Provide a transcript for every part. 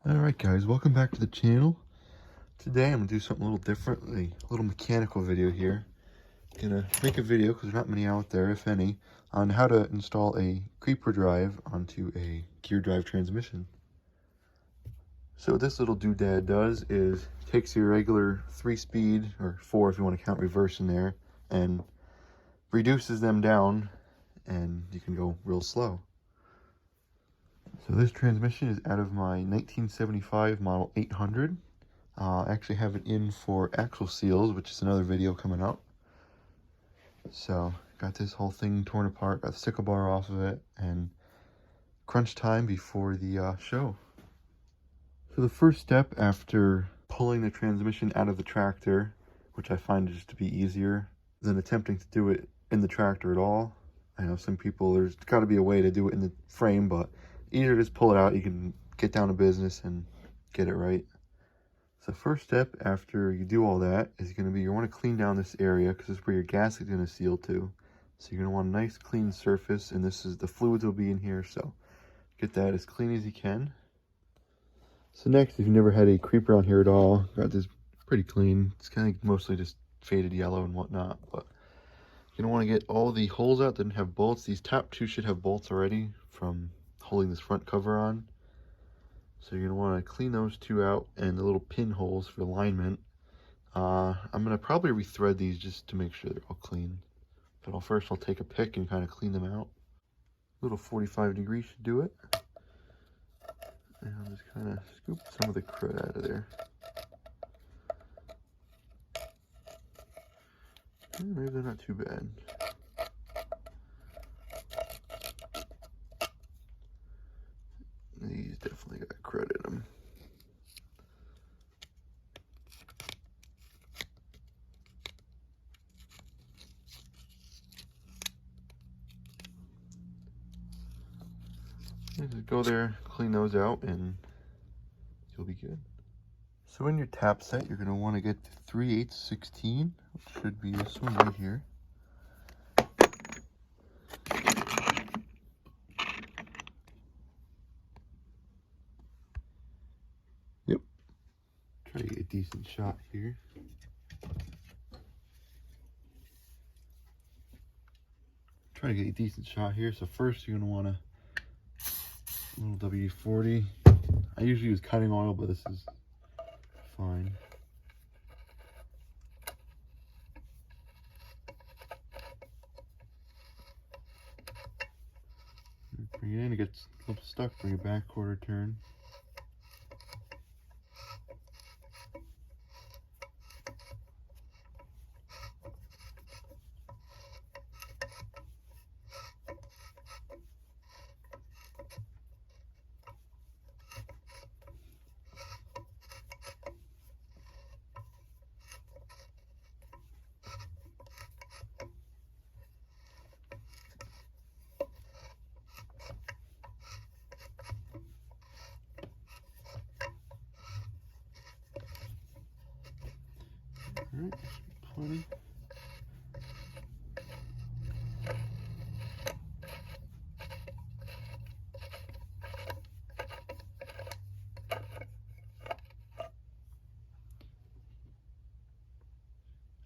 Alright guys, welcome back to the channel. Today I'm going to do something a little different, a little mechanical video here. I'm going to make a video, because there's not many out there, if any, on how to install a creeper drive onto a gear drive transmission. So what this little doodad does is takes your regular 3-speed, or 4 if you want to count reverse in there, and reduces them down, and you can go real slow. So this transmission is out of my 1975 model 800. I actually have it in for axle seals, which is another video coming up. So got this whole thing torn apart, got the sticker bar off of it, and crunch time before the show. So the first step after pulling the transmission out of the tractor, which I find just to be easier than attempting to do it in the tractor at all. I know some people, there's got to be a way to do it in the frame, but easier to just pull it out. You can get down to business and get it right. So first step after you do all that is going to be you want to clean down this area, because this is where your gasket is going to seal to. So you're going to want a nice clean surface, and this is the fluids will be in here, so get that as clean as you can. So next, if you've never had a creeper on here at all, got this pretty clean. It's kind of mostly just faded yellow and whatnot, but you're going to want to get all the holes out that have bolts. These top two should have bolts already from holding this front cover on. So you're going to want to clean those two out, and the little pinholes for alignment. I'm going to probably rethread these just to make sure they're all clean. But first I'll take a pick and kind of clean them out. A little 45 degrees should do it. And I'll just kind of scoop some of the crud out of there. Maybe they're not too bad. These definitely got crud in them. Just go there, clean those out, and you'll be good. So in your tap set, you're going to want to get the 3/8/16, which should be this one right here. Yep. Try to get a decent shot here. So first you're going to want a little W40. I usually use cutting oil, but this is fine. Bring it in, it gets a little stuck, bring it back, quarter turn. Alright, plenty.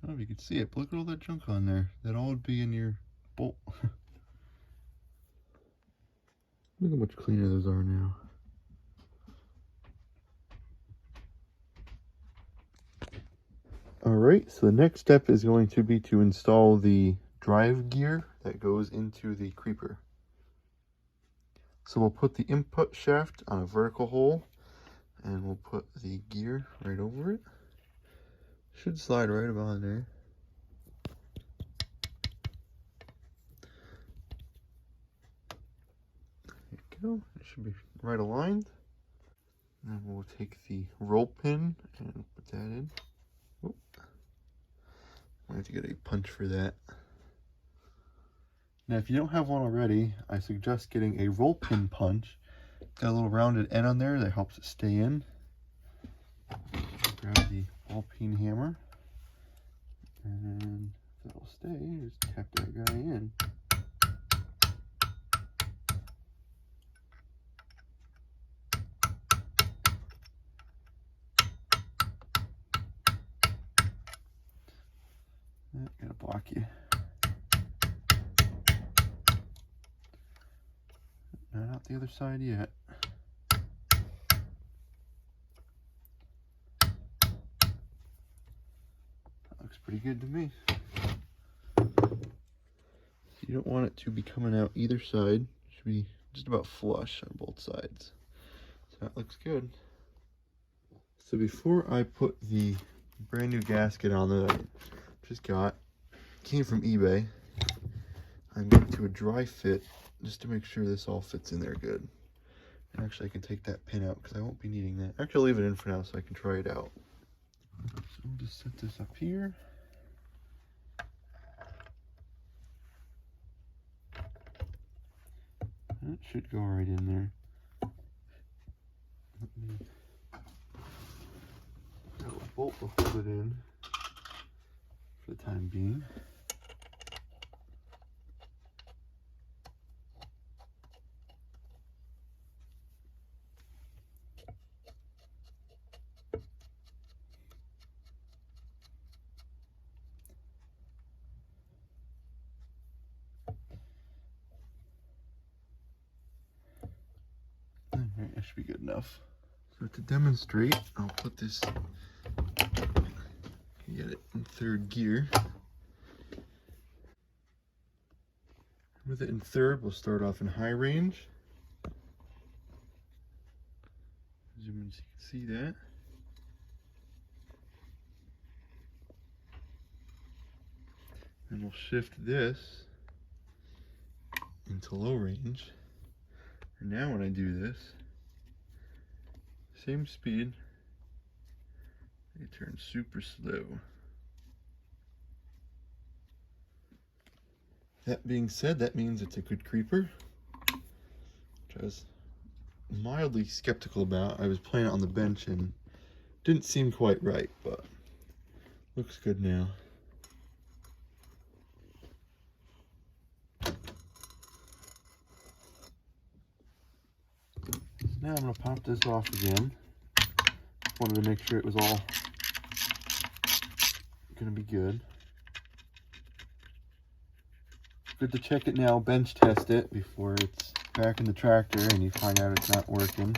I don't know if you can see it, but look at all that junk on there. That all would be in your bolt. Look how much cleaner those are now. Alright, so the next step is going to be to install the drive gear that goes into the creeper. So we'll put the input shaft on a vertical hole, and we'll put the gear right over it. Should slide right about there. There you go, it should be right aligned. And then we'll take the roll pin and put that in. I have to get a punch for that. Now, if you don't have one already, I suggest getting a roll pin punch. Got a little rounded end on there that helps it stay in. Grab the ball peen hammer, and if it'll stay, just tap that guy in. Gotta block you. Not out the other side yet. That looks pretty good to me. You don't want it to be coming out either side. It should be just about flush on both sides. So that looks good. So before I put the brand new gasket on that I just got, came from eBay, I'm going to do a dry fit just to make sure this all fits in there good. And actually I can take that pin out because I won't be needing that. Actually I'll leave it in for now so I can try it out. So I'll just set this up here. That should go right in there. Let me grab a bolt to hold it in for the time being. Alright, that should be good enough. So to demonstrate, I'll put this, get it in third gear. With it in third, we'll start off in high range. Zoom in so you can see that. And we'll shift this into low range. And now when I do this, same speed, it turns super slow. That being said, that means it's a good creeper, which I was mildly skeptical about. I was playing it on the bench and didn't seem quite right, but looks good now. Now I'm going to pop this off again. Wanted to make sure it was all going to be good. Good to check it now, bench test it before it's back in the tractor and you find out it's not working.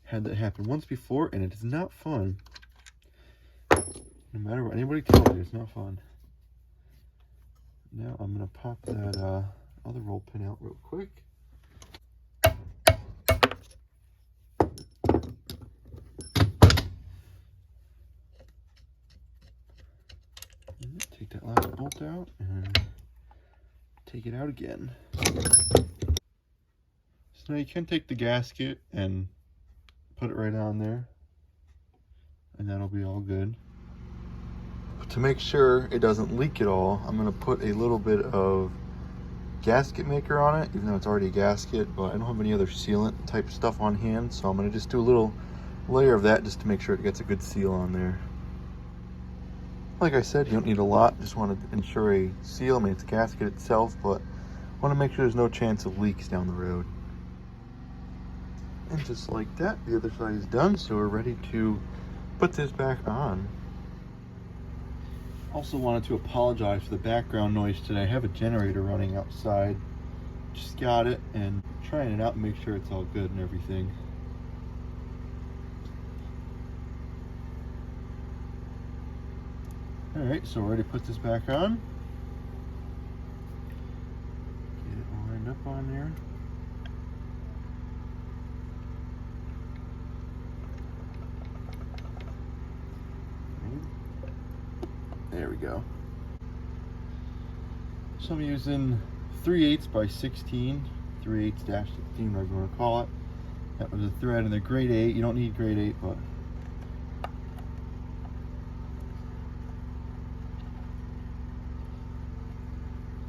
Had that happen once before and it is not fun. No matter what anybody tells you, it's not fun. Now I'm going to pop that other roll pin out real quick. And take that last bolt out and take it out again. So now you can take the gasket and put it right on there, and that'll be all good. To make sure it doesn't leak at all, I'm going to put a little bit of gasket maker on it, even though it's already a gasket, but I don't have any other sealant type stuff on hand, so I'm going to just do a little layer of that just to make sure it gets a good seal on there. Like I said, you don't need a lot, just want to ensure a seal. I mean, it's a gasket itself, but I want to make sure there's no chance of leaks down the road. And just like that, the other side is done, so we're ready to put this back on. Also wanted to apologize for the background noise today. I have a generator running outside. Just got it and trying it out and make sure it's all good and everything. Alright, so we're ready to put this back on. Get it lined up on there. There we go. So I'm using 3/8 by 16, 3/8 - 16, whatever you want to call it. That was a thread in the grade 8. You don't need grade 8, but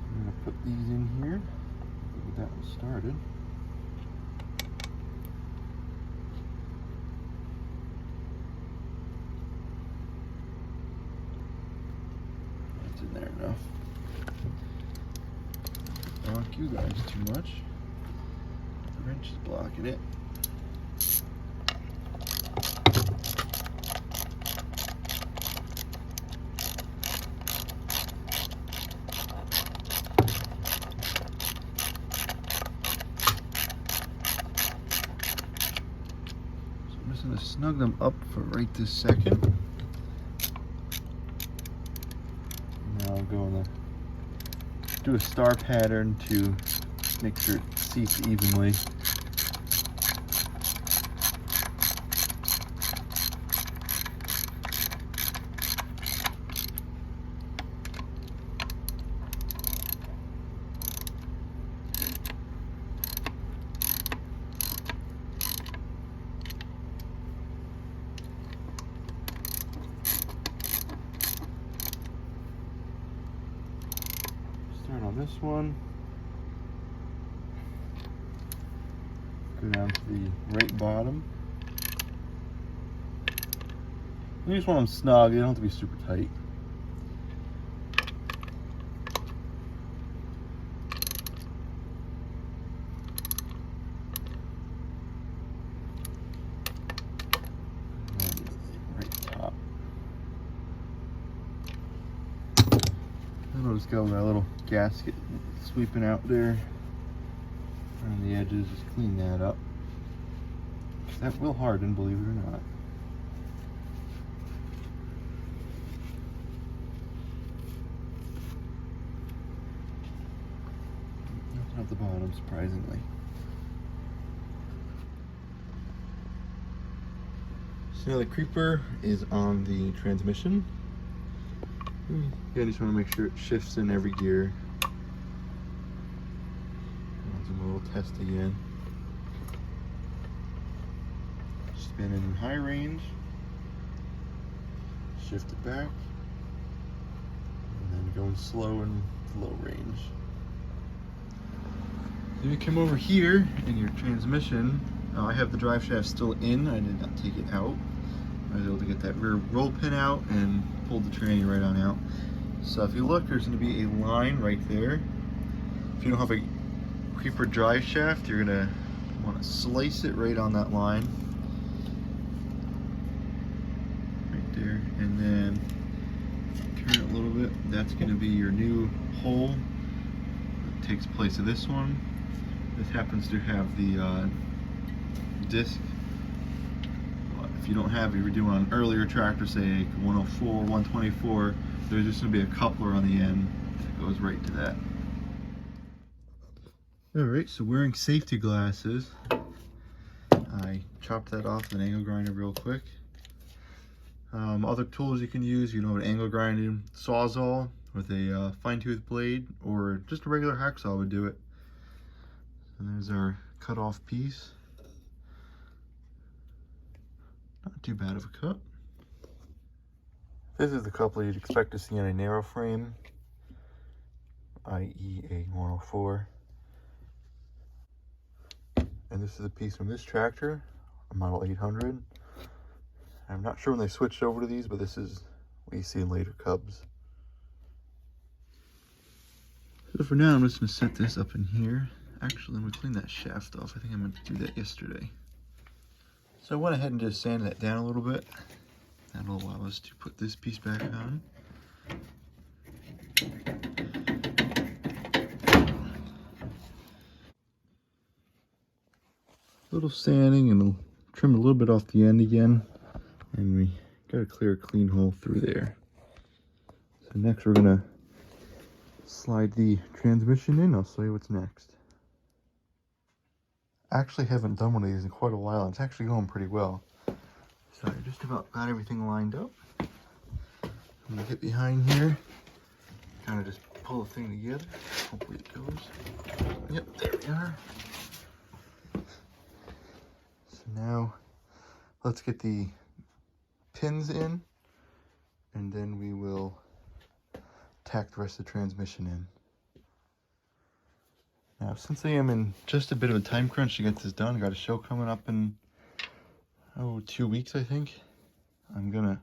I'm going to put these in here. Get that one started. In there enough. Don't block you guys too much. The wrench is blocking it. just gonna snug them up for right this second. Now I'm going to do a star pattern to make sure it seats evenly. Start on this one. Go down to the right bottom. You just want them snug, they don't have to be super tight. Right top. And I'll just go with my little gasket sweeping out there around the edges, just clean that up. That will harden, believe it or not. Nothing at the bottom, surprisingly. So now the creeper is on the transmission. You just want to make sure it shifts in every gear. A little test again. Spin in high range, shift it back, and then going slow and low range. Then you come over here in your transmission. I have the drive shaft still in, I did not take it out. I was able to get that rear roll pin out and pulled the tranny right on out. So if you look, there's going to be a line right there. If you don't have a creeper drive shaft, you're going to want to slice it right on that line. Right there. And then turn it a little bit. That's going to be your new hole that takes place of this one. This happens to have the disc. If you don't have it, you're doing on an earlier tractor, say 104, 124, there's just going to be a coupler on the end that goes right to that. Alright, so wearing safety glasses, I chopped that off with an angle grinder real quick. Other tools you can use, you know, an angle grinding sawzall with a fine-tooth blade, or just a regular hacksaw would do it. And there's our cut off piece. Not too bad of a cut. This is the coupler you'd expect to see on a narrow frame, i.e. a 104. And this is a piece from this tractor, a Model 800. I'm not sure when they switched over to these, but this is what you see in later Cubs. So for now, I'm just going to set this up in here. Actually, I'm going to clean that shaft off. I think I meant to do that yesterday. So I went ahead and just sanded that down a little bit. That'll allow us to put this piece back on. A little sanding, and we'll trim a little bit off the end again. And we got a clear, clean hole through there. So next we're gonna slide the transmission in. I'll show you what's next. I actually haven't done one of these in quite a while. It's actually going pretty well. So I just about got everything lined up. I'm gonna get behind here, kind of just pull the thing together. Hopefully it goes. Yep, there we are. So now let's get the pins in, and then we will tack the rest of the transmission in. Now, since I am in just a bit of a time crunch to get this done, I got a show coming up in 2 weeks, I think. I'm gonna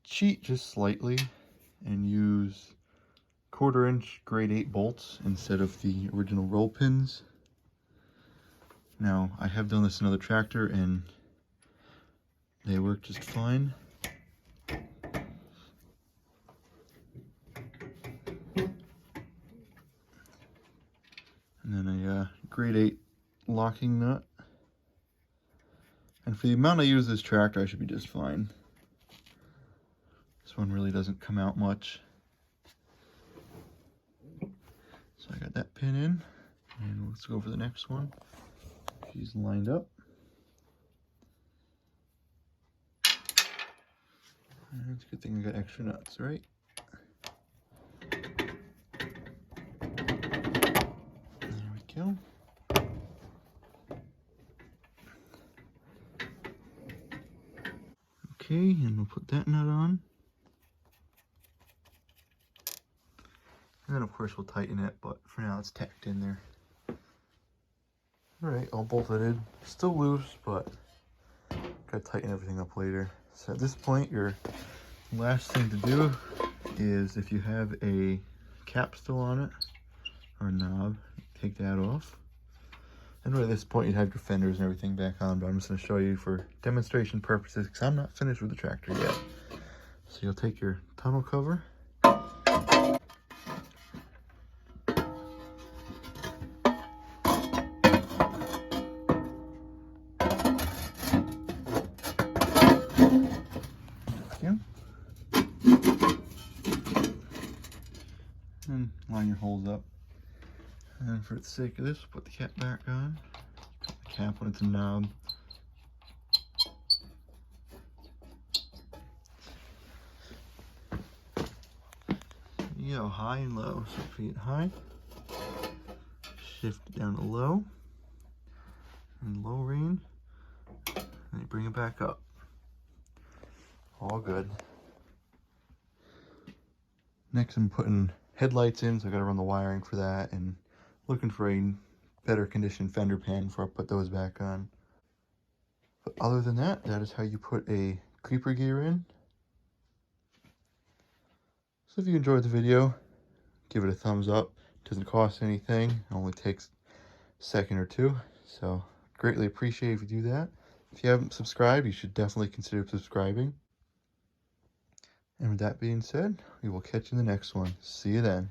cheat just slightly and use 1/4 inch grade 8 bolts instead of the original roll pins. Now, I have done this in another tractor and they work just fine. And then a grade 8 locking nut. And for the amount I use this tractor, I should be just fine. This one really doesn't come out much. So I got that pin in, and let's go for the next one. She's lined up. And it's a good thing I got extra nuts, right? There we go. Okay, and we'll put that nut on. And then of course we'll tighten it, but for now it's tacked in there. Alright, all bolted in. Still loose, but gotta tighten everything up later. So at this point, your last thing to do is, if you have a cap still on it, or a knob, take that off. And really at this point you'd have your fenders and everything back on, but I'm just going to show you for demonstration purposes because I'm not finished with the tractor yet. So you'll take your tunnel cover, and line your holes up. And for the sake of this, put the cap back on. Put the cap when it's a knob. You go high and low. So if you get high, shift it down to low, and low rein, and you bring it back up. All good. Next I'm putting headlights in, so I gotta run the wiring for that, and looking for a better conditioned fender pan before I put those back on. But other than that, that is how you put a creeper gear in. So if you enjoyed the video, give it a thumbs up. It doesn't cost anything, it only takes a second or two, so greatly appreciate if you do that. If you haven't subscribed, you should definitely consider subscribing. And with that being said, we will catch you in the next one. See you then.